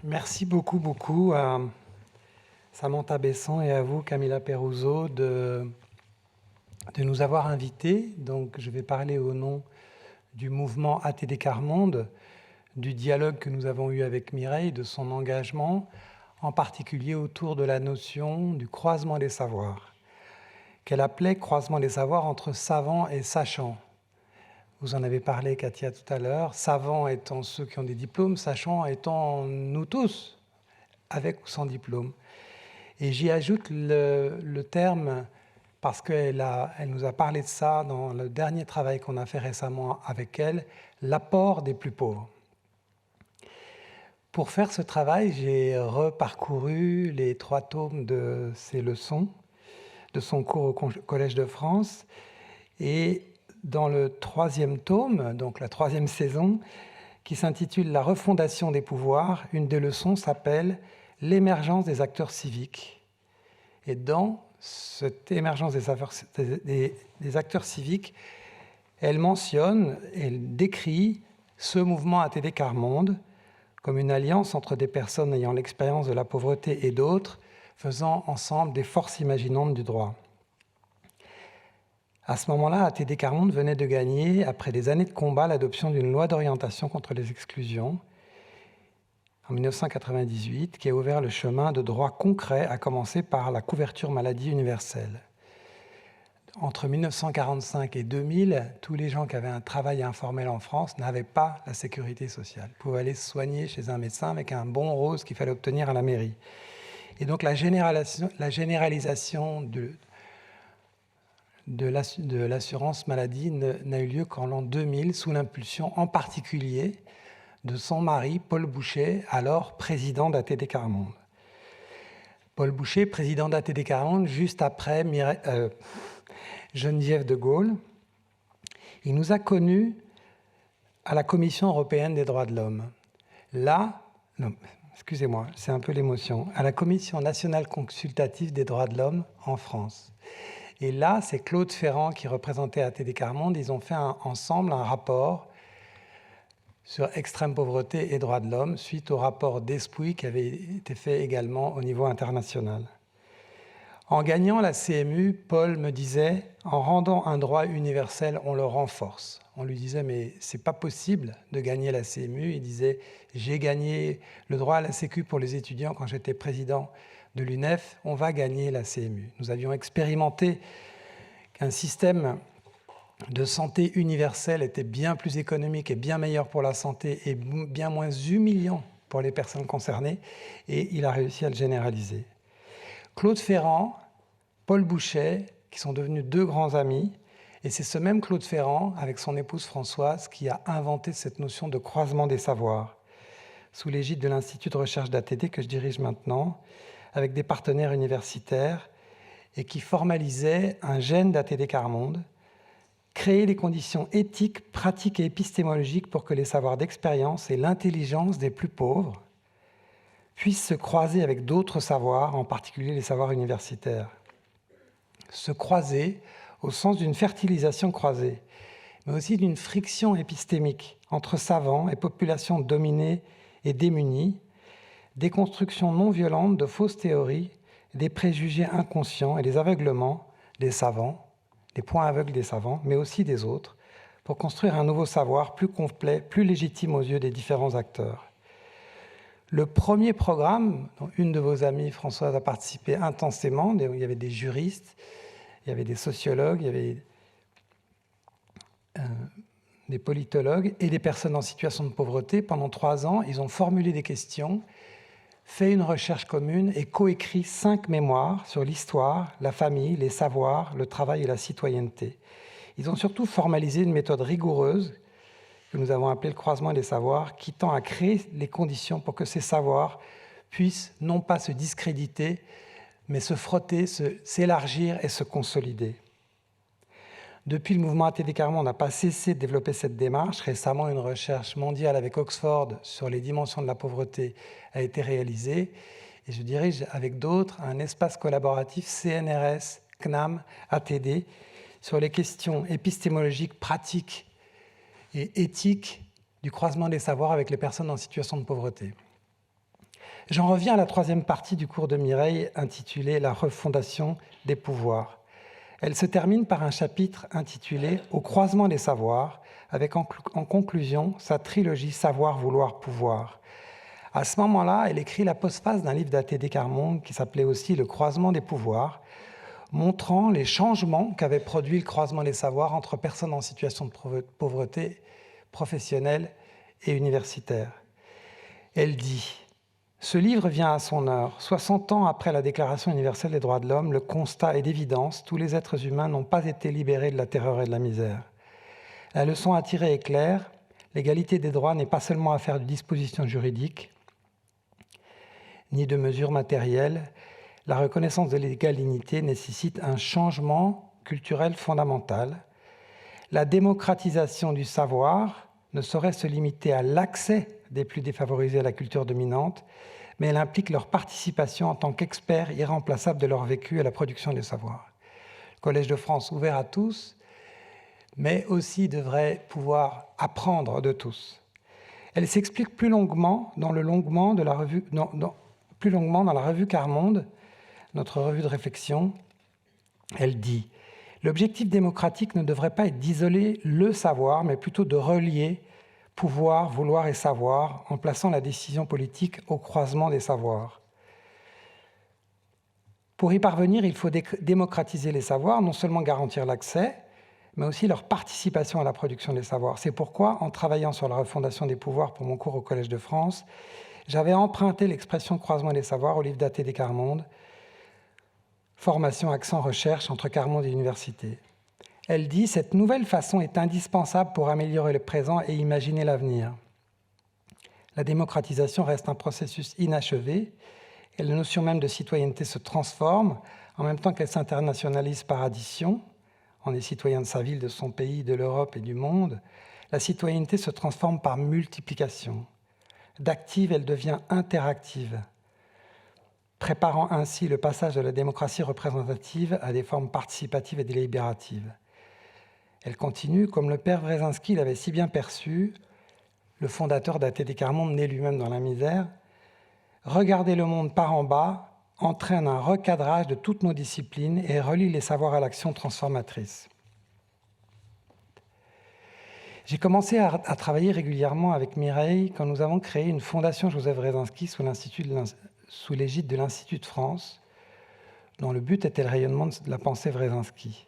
Merci beaucoup à Samantha Besson et à vous, Camilla Peruzzo, de nous avoir invités. Donc, je vais parler au nom du mouvement ATD Quart Monde, du dialogue que nous avons eu avec Mireille, de son engagement, en particulier autour de la notion du croisement des savoirs, qu'elle appelait croisement des savoirs entre savants et sachants. Vous en avez parlé, Katia, tout à l'heure. Savants étant ceux qui ont des diplômes, sachants étant nous tous, avec ou sans diplôme. Et j'y ajoute le terme, parce qu'elle nous a parlé de ça dans le dernier travail qu'on a fait récemment avec elle, l'apport des plus pauvres. Pour faire ce travail, j'ai reparcouru les 3 tomes de ses leçons, de son cours au Collège de France, et dans le 3e tome, donc la 3e saison, qui s'intitule « La refondation des pouvoirs », une des leçons s'appelle « L'émergence des acteurs civiques ». Et dans cette émergence des acteurs civiques, elle mentionne, elle décrit ce mouvement ATD Quart Monde comme une alliance entre des personnes ayant l'expérience de la pauvreté et d'autres, faisant ensemble des forces imaginantes du droit. À ce moment-là, ATD Quart Monde venait de gagner, après des années de combat, l'adoption d'une loi d'orientation contre les exclusions en 1998, qui a ouvert le chemin de droits concrets, à commencer par la couverture maladie universelle. Entre 1945 et 2000, tous les gens qui avaient un travail informel en France n'avaient pas la sécurité sociale. Ils pouvaient aller se soigner chez un médecin avec un bon rose qu'il fallait obtenir à la mairie. Et donc la généralisation de l'assurance maladie n'a eu lieu qu'en l'an 2000, sous l'impulsion en particulier de son mari, Paul Bouchet, alors président d'ATD Quart Monde. Paul Bouchet, président d'ATD Quart Monde, juste après Geneviève de Gaulle. Il nous a connus à la Commission européenne des droits de l'homme. Là, non, excusez-moi, c'est un peu l'émotion, à la Commission nationale consultative des droits de l'homme en France. Et là, c'est Claude Ferrand qui représentait ATD Quart Monde. Ils ont fait ensemble un rapport sur extrême pauvreté et droits de l'homme, suite au rapport d'Espouy qui avait été fait également au niveau international. En gagnant la CMU, Paul me disait, en rendant un droit universel, on le renforce. On lui disait, mais c'est pas possible de gagner la CMU. Il disait, j'ai gagné le droit à la Sécu pour les étudiants quand j'étais président de l'UNEF, on va gagner la CMU. Nous avions expérimenté qu'un système de santé universelle était bien plus économique et bien meilleur pour la santé et bien moins humiliant pour les personnes concernées, et il a réussi à le généraliser. Claude Ferrand, Paul Bouchet, qui sont devenus 2 grands amis, et c'est ce même Claude Ferrand, avec son épouse Françoise, qui a inventé cette notion de croisement des savoirs, sous l'égide de l'Institut de recherche d'ATD que je dirige maintenant, avec des partenaires universitaires, et qui formalisait un gène d'ATD Quart Monde, créer les conditions éthiques, pratiques et épistémologiques pour que les savoirs d'expérience et l'intelligence des plus pauvres puissent se croiser avec d'autres savoirs, en particulier les savoirs universitaires. Se croiser au sens d'une fertilisation croisée, mais aussi d'une friction épistémique entre savants et populations dominées et démunies, des constructions non violentes de fausses théories, des préjugés inconscients et des aveuglements des savants, des points aveugles des savants, mais aussi des autres, pour construire un nouveau savoir plus complet, plus légitime aux yeux des différents acteurs. Le premier programme, dont une de vos amies, Françoise, a participé intensément, il y avait des juristes, il y avait des sociologues, il y avait des politologues et des personnes en situation de pauvreté. Pendant 3 ans, ils ont formulé des questions, fait une recherche commune et coécrit 5 mémoires sur l'histoire, la famille, les savoirs, le travail et la citoyenneté. Ils ont surtout formalisé une méthode rigoureuse que nous avons appelée le croisement des savoirs, qui tend à créer les conditions pour que ces savoirs puissent non pas se discréditer, mais se frotter, s'élargir et se consolider. Depuis le mouvement ATD Quart Monde, on n'a pas cessé de développer cette démarche. Récemment, une recherche mondiale avec Oxford sur les dimensions de la pauvreté a été réalisée. Et je dirige avec d'autres un espace collaboratif CNRS, CNAM, ATD, sur les questions épistémologiques, pratiques et éthiques du croisement des savoirs avec les personnes en situation de pauvreté. J'en reviens à la troisième partie du cours de Mireille intitulée « La refondation des pouvoirs ». Elle se termine par un chapitre intitulé « Au croisement des savoirs », avec en conclusion sa trilogie « Savoir, vouloir, pouvoir ». À ce moment-là, elle écrit la postface d'un livre d'A.T.D. Carmonde qui s'appelait aussi « Le croisement des pouvoirs », montrant les changements qu'avait produit le croisement des savoirs entre personnes en situation de pauvreté professionnelle et universitaire. Elle dit « Ce livre vient à son heure. 60 ans après la Déclaration universelle des droits de l'homme, le constat est d'évidence, tous les êtres humains n'ont pas été libérés de la terreur et de la misère. La leçon à tirer est claire, l'égalité des droits n'est pas seulement affaire de dispositions juridiques, ni de mesures matérielles. La reconnaissance de l'égalité nécessite un changement culturel fondamental. La démocratisation du savoir ne saurait se limiter à l'accès des plus défavorisés à la culture dominante, mais elle implique leur participation en tant qu'experts irremplaçables de leur vécu à la production des savoirs. Le Collège de France, ouvert à tous, mais aussi devrait pouvoir apprendre de tous. Elle s'explique plus longuement dans la revue Carmonde, notre revue de réflexion. Elle dit « L'objectif démocratique ne devrait pas être d'isoler le savoir, mais plutôt de relier pouvoir, vouloir et savoir, en plaçant la décision politique au croisement des savoirs. Pour y parvenir, il faut démocratiser les savoirs, non seulement garantir l'accès, mais aussi leur participation à la production des savoirs. C'est pourquoi, en travaillant sur la refondation des pouvoirs pour mon cours au Collège de France, j'avais emprunté l'expression croisement des savoirs au livre d'A.T.D. Carmonde, Formation, accent, recherche entre Carmonde et université. Elle dit « Cette nouvelle façon est indispensable pour améliorer le présent et imaginer l'avenir. La démocratisation reste un processus inachevé et la notion même de citoyenneté se transforme en même temps qu'elle s'internationalise par addition. On est citoyen de sa ville, de son pays, de l'Europe et du monde. La citoyenneté se transforme par multiplication. D'active, elle devient interactive, préparant ainsi le passage de la démocratie représentative à des formes participatives et délibératives. Elle continue, comme le père Wresinski l'avait si bien perçu, le fondateur d'A.T.D. Carmonde, né lui-même dans la misère, regarder le monde par en bas entraîne un recadrage de toutes nos disciplines et relie les savoirs à l'action transformatrice. J'ai commencé à travailler régulièrement avec Mireille quand nous avons créé une fondation Joseph Wresinski sous l'égide de l'Institut de France, dont le but était le rayonnement de la pensée Wresinski.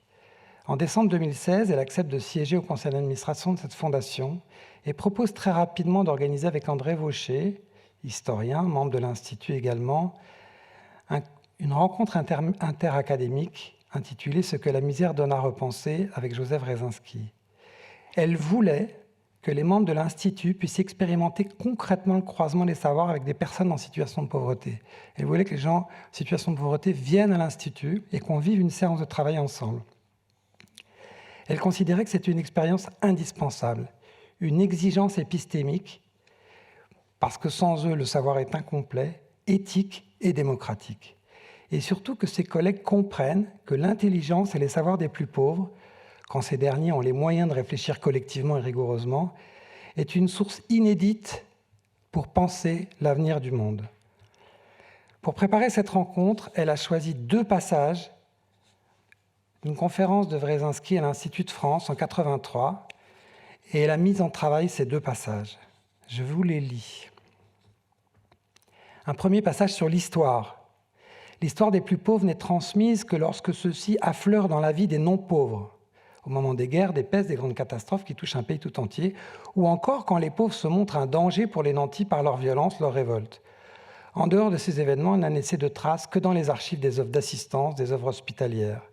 En décembre 2016, elle accepte de siéger au conseil d'administration de cette fondation et propose très rapidement d'organiser avec André Vaucher, historien, membre de l'Institut également, une rencontre interacadémique intitulée « Ce que la misère donne à repenser » avec Joseph Wresinski. Elle voulait que les membres de l'Institut puissent expérimenter concrètement le croisement des savoirs avec des personnes en situation de pauvreté. Elle voulait que les gens en situation de pauvreté viennent à l'Institut et qu'on vive une séance de travail ensemble. Elle considérait que c'était une expérience indispensable, une exigence épistémique, parce que sans eux, le savoir est incomplet, éthique et démocratique. Et surtout que ses collègues comprennent que l'intelligence et les savoirs des plus pauvres, quand ces derniers ont les moyens de réfléchir collectivement et rigoureusement, est une source inédite pour penser l'avenir du monde. Pour préparer cette rencontre, elle a choisi 2 passages d'une conférence de Wresinski à l'Institut de France en 1983, et elle a mis en travail ces 2 passages. Je vous les lis. Un premier passage sur l'histoire. L'histoire des plus pauvres n'est transmise que lorsque ceux-ci affleurent dans la vie des non-pauvres, au moment des guerres, des pestes, des grandes catastrophes qui touchent un pays tout entier, ou encore quand les pauvres se montrent un danger pour les nantis par leur violence, leur révolte. En dehors de ces événements, il n'a laissé de traces que dans les archives des œuvres d'assistance, des œuvres hospitalières.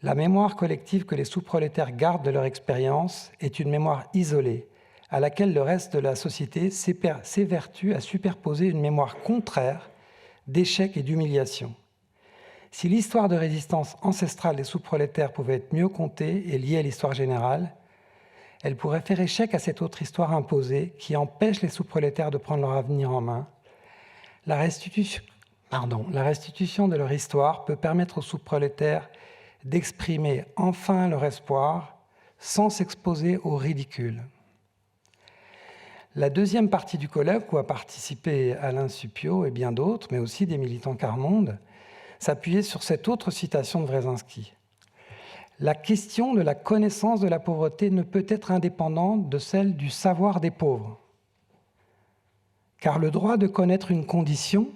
La mémoire collective que les sous-prolétaires gardent de leur expérience est une mémoire isolée, à laquelle le reste de la société s'évertue à superposer une mémoire contraire d'échec et d'humiliation. Si l'histoire de résistance ancestrale des sous-prolétaires pouvait être mieux contée et liée à l'histoire générale, elle pourrait faire échec à cette autre histoire imposée qui empêche les sous-prolétaires de prendre leur avenir en main. La restitution de leur histoire peut permettre aux sous-prolétaires d'exprimer enfin leur espoir sans s'exposer au ridicule. La deuxième partie du colloque, où a participé Alain Supiot et bien d'autres, mais aussi des militants quart-monde, s'appuyait sur cette autre citation de Wresinski. La question de la connaissance de la pauvreté ne peut être indépendante de celle du savoir des pauvres. Car le droit de connaître une condition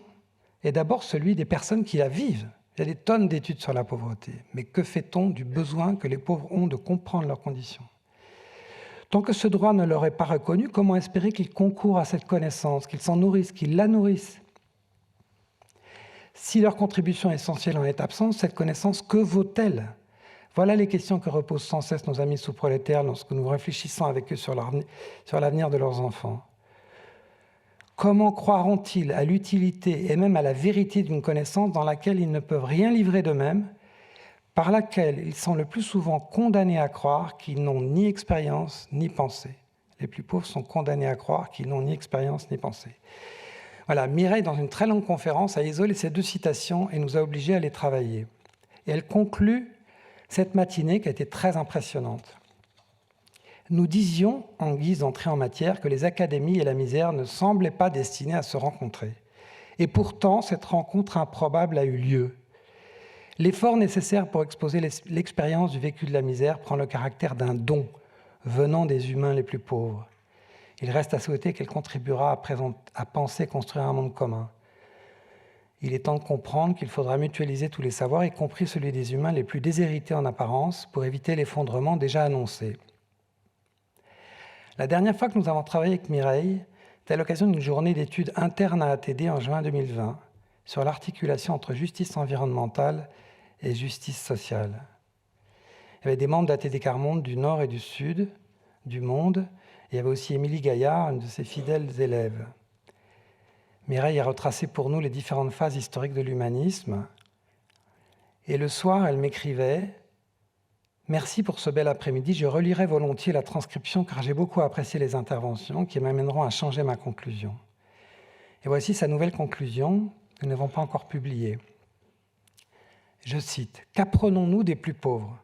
est d'abord celui des personnes qui la vivent. Il y a des tonnes d'études sur la pauvreté. Mais que fait-on du besoin que les pauvres ont de comprendre leurs conditions ? Tant que ce droit ne leur est pas reconnu, comment espérer qu'ils concourent à cette connaissance, qu'ils s'en nourrissent, qu'ils la nourrissent ? Si leur contribution essentielle en est absente, cette connaissance, que vaut-elle ? Voilà les questions que reposent sans cesse nos amis sous-prolétaires lorsque nous réfléchissons avec eux sur l'avenir de leurs enfants. Comment croiront-ils à l'utilité et même à la vérité d'une connaissance dans laquelle ils ne peuvent rien livrer d'eux-mêmes, par laquelle ils sont le plus souvent condamnés à croire qu'ils n'ont ni expérience ni pensée ? Les plus pauvres sont condamnés à croire qu'ils n'ont ni expérience ni pensée. Voilà, Mireille, dans une très longue conférence, a isolé ces deux citations et nous a obligés à les travailler. Et elle conclut cette matinée qui a été très impressionnante. Nous disions, en guise d'entrée en matière, que les académies et la misère ne semblaient pas destinées à se rencontrer. Et pourtant, cette rencontre improbable a eu lieu. L'effort nécessaire pour exposer l'expérience du vécu de la misère prend le caractère d'un don venant des humains les plus pauvres. Il reste à souhaiter qu'elle contribuera à penser construire un monde commun. Il est temps de comprendre qu'il faudra mutualiser tous les savoirs, y compris celui des humains les plus déshérités en apparence, pour éviter l'effondrement déjà annoncé. La dernière fois que nous avons travaillé avec Mireille, c'était à l'occasion d'une journée d'études interne à ATD en juin 2020, sur l'articulation entre justice environnementale et justice sociale. Il y avait des membres d'ATD Quart-Monde du Nord et du Sud du monde. Il y avait aussi Émilie Gaillard, une de ses fidèles élèves. Mireille a retracé pour nous les différentes phases historiques de l'humanisme. Et le soir, elle m'écrivait « Merci pour ce bel après-midi, je relirai volontiers la transcription car j'ai beaucoup apprécié les interventions qui m'amèneront à changer ma conclusion. » Et voici sa nouvelle conclusion, que nous n'avons pas encore publiée. Je cite « Qu'apprenons-nous des plus pauvres ?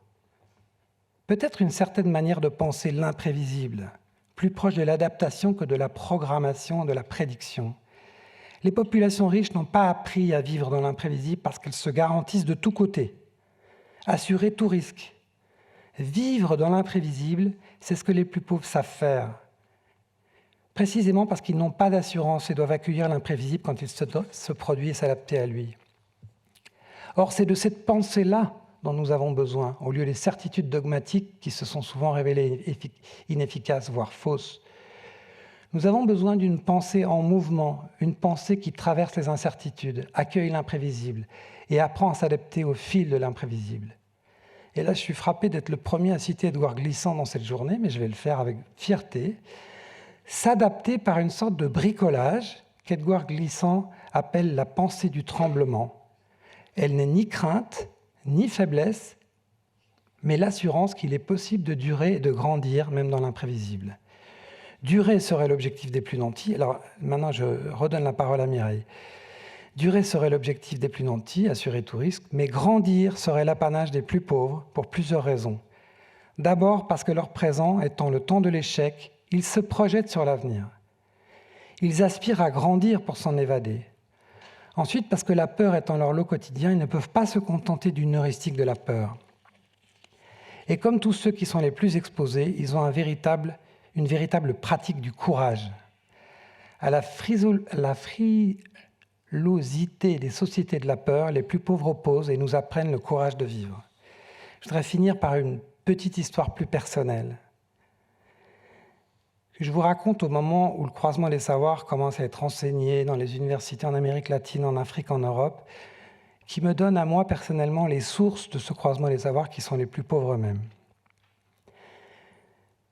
Peut-être une certaine manière de penser l'imprévisible, plus proche de l'adaptation que de la programmation, de la prédiction. Les populations riches n'ont pas appris à vivre dans l'imprévisible parce qu'elles se garantissent de tous côtés, assurer tout risque. Vivre dans l'imprévisible, c'est ce que les plus pauvres savent faire, précisément parce qu'ils n'ont pas d'assurance et doivent accueillir l'imprévisible quand il se produit et s'adapter à lui. Or, c'est de cette pensée-là dont nous avons besoin, au lieu des certitudes dogmatiques qui se sont souvent révélées inefficaces, voire fausses. Nous avons besoin d'une pensée en mouvement, une pensée qui traverse les incertitudes, accueille l'imprévisible et apprend à s'adapter au fil de l'imprévisible. Et là, je suis frappé d'être le premier à citer Édouard Glissant dans cette journée, mais je vais le faire avec fierté. S'adapter par une sorte de bricolage qu'Édouard Glissant appelle la pensée du tremblement. Elle n'est ni crainte, ni faiblesse, mais l'assurance qu'il est possible de durer et de grandir, même dans l'imprévisible. Durer serait l'objectif des plus nantis. Alors maintenant, je redonne la parole à Mireille. Durer serait l'objectif des plus nantis, assurer tout risque, mais grandir serait l'apanage des plus pauvres pour plusieurs raisons. D'abord parce que leur présent étant le temps de l'échec, ils se projettent sur l'avenir. Ils aspirent à grandir pour s'en évader. Ensuite, parce que la peur étant leur lot quotidien, ils ne peuvent pas se contenter d'une heuristique de la peur. Et comme tous ceux qui sont les plus exposés, ils ont une véritable pratique du courage. À la frilosité des sociétés de la peur, les plus pauvres opposent et nous apprennent le courage de vivre. Je voudrais finir par une petite histoire plus personnelle. Je vous raconte au moment où le croisement des savoirs commence à être enseigné dans les universités en Amérique latine, en Afrique, en Europe, qui me donne à moi personnellement les sources de ce croisement des savoirs qui sont les plus pauvres eux-mêmes.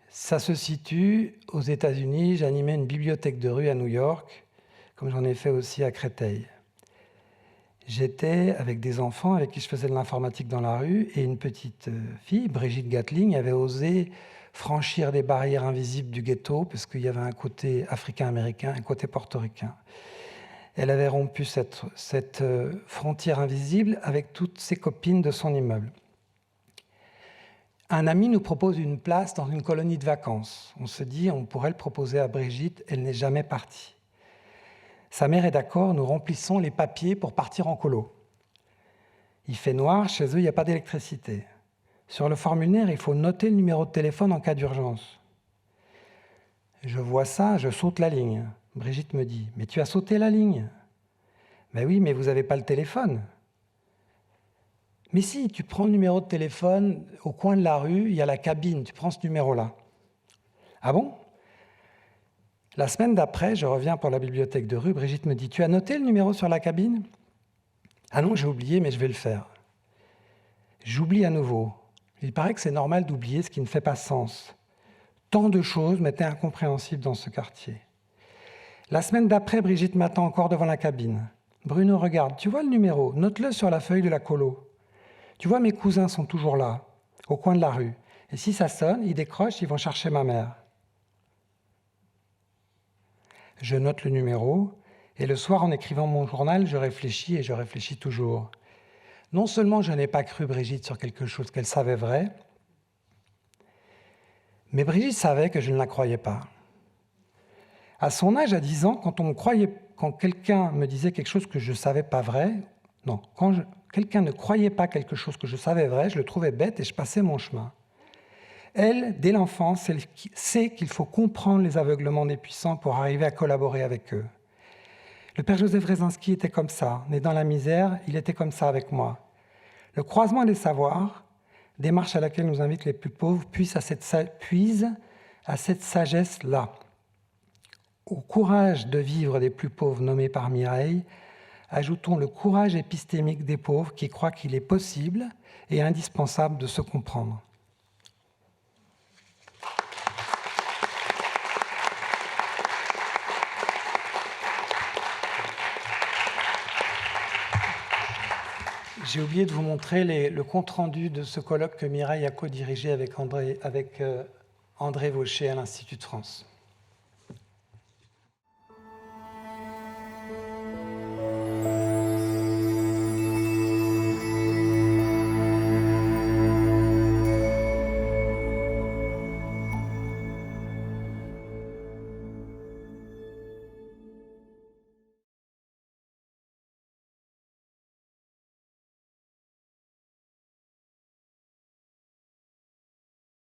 Ça se situe aux États-Unis. J'animais une bibliothèque de rue à New York, comme j'en ai fait aussi à Créteil. J'étais avec des enfants avec qui je faisais de l'informatique dans la rue et une petite fille, Brigitte Gatling, avait osé franchir des barrières invisibles du ghetto parce qu'il y avait un côté africain-américain, un côté portoricain. Elle avait rompu cette frontière invisible avec toutes ses copines de son immeuble. Un ami nous propose une place dans une colonie de vacances. On se dit, on pourrait le proposer à Brigitte, elle n'est jamais partie. Sa mère est d'accord, nous remplissons les papiers pour partir en colo. Il fait noir, chez eux, il n'y a pas d'électricité. Sur le formulaire, il faut noter le numéro de téléphone en cas d'urgence. Je vois ça, je saute la ligne. Brigitte me dit, mais tu as sauté la ligne. Ben oui, mais vous n'avez pas le téléphone. Mais si, tu prends le numéro de téléphone, au coin de la rue, il y a la cabine, tu prends ce numéro-là. Ah bon? La semaine d'après, je reviens pour la bibliothèque de rue, Brigitte me dit, tu as noté le numéro sur la cabine? Ah non, j'ai oublié, mais je vais le faire. J'oublie à nouveau. Il paraît que c'est normal d'oublier ce qui ne fait pas sens. Tant de choses m'étaient incompréhensibles dans ce quartier. La semaine d'après, Brigitte m'attend encore devant la cabine. Bruno, regarde, tu vois le numéro? Note-le sur la feuille de la colo. Tu vois, mes cousins sont toujours là, au coin de la rue. Et si ça sonne, ils décrochent, ils vont chercher ma mère. Je note le numéro, et le soir, en écrivant mon journal, je réfléchis et je réfléchis toujours. Non seulement je n'ai pas cru Brigitte sur quelque chose qu'elle savait vrai, mais Brigitte savait que je ne la croyais pas. À son âge, à 10 ans, quand quelqu'un me disait quelque chose que je ne savais pas vrai, quand quelqu'un ne croyait pas quelque chose que je savais vrai, je le trouvais bête et je passais mon chemin. Elle, dès l'enfance, elle sait qu'il faut comprendre les aveuglements des puissants pour arriver à collaborer avec eux. Le père Joseph Rezinski était comme ça, né dans la misère, il était comme ça avec moi. Le croisement des savoirs, démarche à laquelle nous invitent les plus pauvres, puise à cette sagesse-là. Au courage de vivre des plus pauvres nommés par Mireille, ajoutons le courage épistémique des pauvres qui croient qu'il est possible et indispensable de se comprendre. J'ai oublié de vous montrer le compte-rendu de ce colloque que Mireille a co-dirigé avec André Vaucher à l'Institut de France.